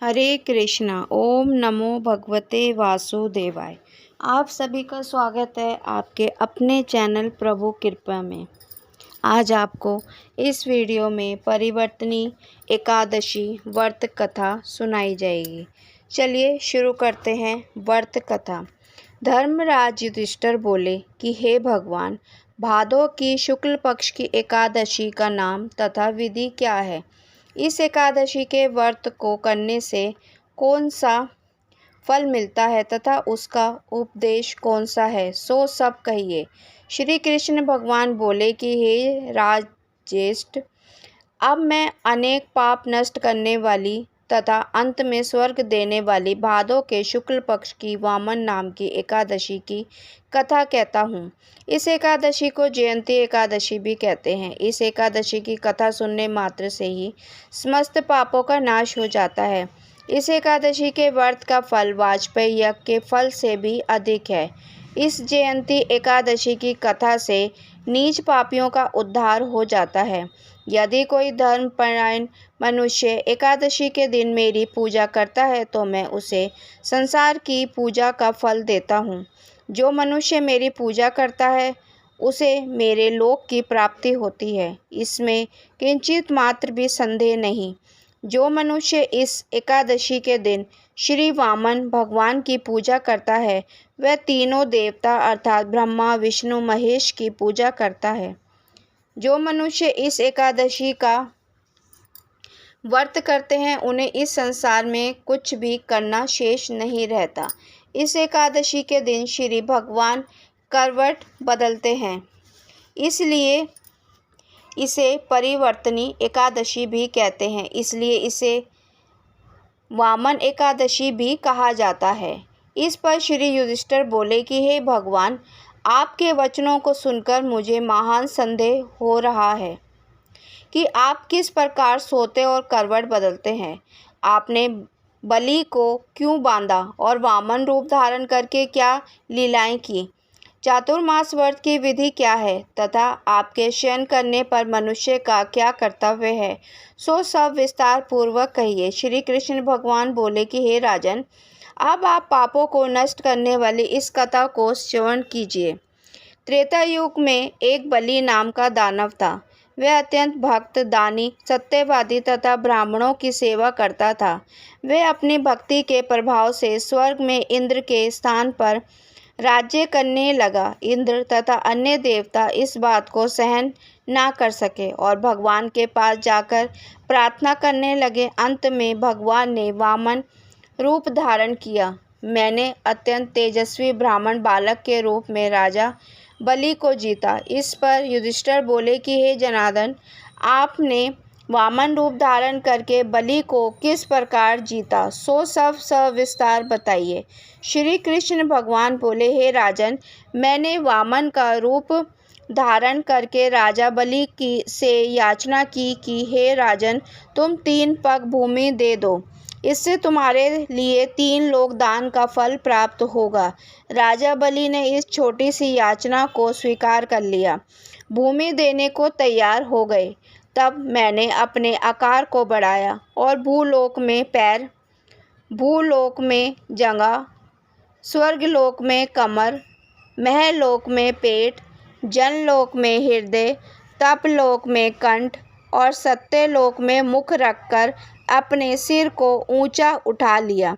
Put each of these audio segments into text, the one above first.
हरे कृष्णा। ओम नमो भगवते वासुदेवाय। आप सभी का स्वागत है आपके अपने चैनल प्रभु कृपा में। आज आपको इस वीडियो में परिवर्तनी एकादशी व्रत कथा सुनाई जाएगी। चलिए शुरू करते हैं व्रत कथा। धर्मराज युधिष्ठिर बोले कि हे भगवान, भादों की शुक्ल पक्ष की एकादशी का नाम तथा विधि क्या है? इस एकादशी के व्रत को करने से कौन सा फल मिलता है तथा उसका उपदेश कौन सा है, सो सब कहिए। श्री कृष्ण भगवान बोले कि हे राजज्येष्ठ, अब मैं अनेक पाप नष्ट करने वाली तथा अंत में स्वर्ग देने वाली भादों के शुक्ल पक्ष की वामन नाम की एकादशी की कथा कहता हूँ। इस एकादशी को जयंती एकादशी भी कहते हैं। इस एकादशी की कथा सुनने मात्र से ही समस्त पापों का नाश हो जाता है। इस एकादशी के व्रत का फल वाजपेयी यज्ञ के फल से भी अधिक है। इस जयंती एकादशी की कथा से नीच पापियों का उद्धार हो जाता है। यदि कोई धर्मपरायण मनुष्य एकादशी के दिन मेरी पूजा करता है तो मैं उसे संसार की पूजा का फल देता हूँ। जो मनुष्य मेरी पूजा करता है उसे मेरे लोक की प्राप्ति होती है, इसमें किंचित मात्र भी संदेह नहीं। जो मनुष्य इस एकादशी के दिन श्री वामन भगवान की पूजा करता है वह तीनों देवता अर्थात ब्रह्मा विष्णु महेश की पूजा करता है। जो मनुष्य इस एकादशी का व्रत करते हैं उन्हें इस संसार में कुछ भी करना शेष नहीं रहता। इस एकादशी के दिन श्री भगवान करवट बदलते हैं, इसलिए इसे परिवर्तनी एकादशी भी कहते हैं। इसलिए इसे वामन एकादशी भी कहा जाता है। इस पर श्री युधिष्ठिर बोले कि हे भगवान, आपके वचनों को सुनकर मुझे महान संदेह हो रहा है कि आप किस प्रकार सोते और करवट बदलते हैं। आपने बलि को क्यों बांधा और वामन रूप धारण करके क्या लीलाएं की? चातुर्मास व्रत की विधि क्या है तथा आपके शयन करने पर मनुष्य का क्या कर्तव्य है, सो सब विस्तार पूर्वक कहिए। श्री कृष्ण भगवान बोले कि हे राजन, अब आप पापों को नष्ट करने वाली इस कथा को श्रवण कीजिए। त्रेता युग में एक बलि नाम का दानव था। वह अत्यंत भक्त, दानी, सत्यवादी तथा ब्राह्मणों की सेवा करता था। वह अपनी भक्ति के प्रभाव से स्वर्ग में इंद्र के स्थान पर राज्य करने लगा। इंद्र तथा अन्य देवता इस बात को सहन ना कर सके और भगवान के पास जाकर प्रार्थना करने लगे। अंत में भगवान ने वामन रूप धारण किया। मैंने अत्यंत तेजस्वी ब्राह्मण बालक के रूप में राजा बलि को जीता। इस पर युधिष्ठिर बोले कि हे जनार्दन, आपने वामन रूप धारण करके बलि को किस प्रकार जीता, सो सब सविस्तार बताइए। श्री कृष्ण भगवान बोले, हे राजन, मैंने वामन का रूप धारण करके राजा बलि की से याचना की कि हे राजन, तुम 3 पग भूमि दे दो, इससे तुम्हारे लिए 3 लोक दान का फल प्राप्त होगा। राजा बलि ने इस छोटी सी याचना को स्वीकार कर लिया, भूमि देने को तैयार हो गए। तब मैंने अपने आकार को बढ़ाया और भूलोक में पैर, भूलोक में जंघा, स्वर्गलोक में कमर, महलोक में पेट, जनलोक में हृदय, तपलोक में कंठ और सत्यलोक में मुख रखकर अपने सिर को ऊंचा उठा लिया।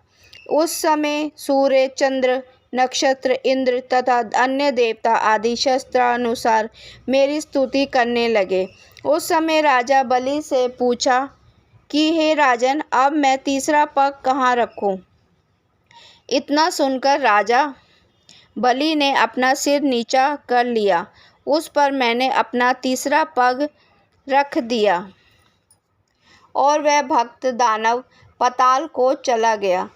उस समय सूर्य, चंद्र, नक्षत्र, इंद्र तथा अन्य देवता आदि शास्त्रानुसार मेरी स्तुति करने लगे। उस समय राजा बलि से पूछा कि हे राजन, अब मैं तीसरा पग कहाँ रखूं? इतना सुनकर राजा बलि ने अपना सिर नीचा कर लिया। उस पर मैंने अपना तीसरा पग रख दिया और वह भक्त दानव पाताल को चला गया।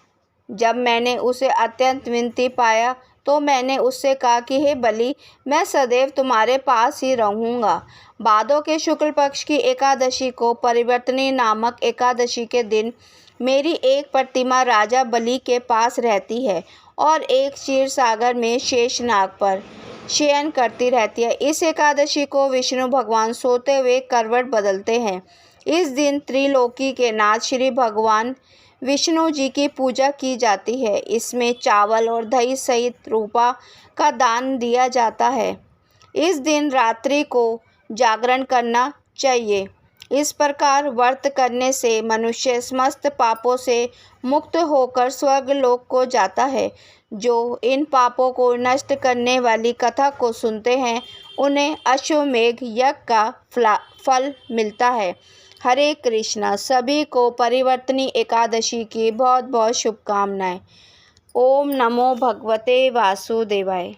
जब मैंने उसे अत्यंत विनती पाया तो मैंने उससे कहा कि हे बलि, मैं सदैव तुम्हारे पास ही रहूँगा। भादों के शुक्ल पक्ष की एकादशी को परिवर्तनी नामक एकादशी के दिन मेरी एक प्रतिमा राजा बलि के पास रहती है और एक क्षीर सागर में शेषनाग पर शयन करती रहती है। इस एकादशी को विष्णु भगवान सोते हुए करवट बदलते हैं। इस दिन त्रिलोकी के नाथ श्री भगवान विष्णु जी की पूजा की जाती है। इसमें चावल और दही सहित रूपा का दान दिया जाता है। इस दिन रात्रि को जागरण करना चाहिए। इस प्रकार व्रत करने से मनुष्य समस्त पापों से मुक्त होकर स्वर्गलोक को जाता है। जो इन पापों को नष्ट करने वाली कथा को सुनते हैं उन्हें अश्वमेघ यज्ञ का फल मिलता है। हरे कृष्णा। सभी को परिवर्तनी एकादशी की बहुत बहुत शुभकामनाएं। ओम नमो भगवते वासुदेवाय।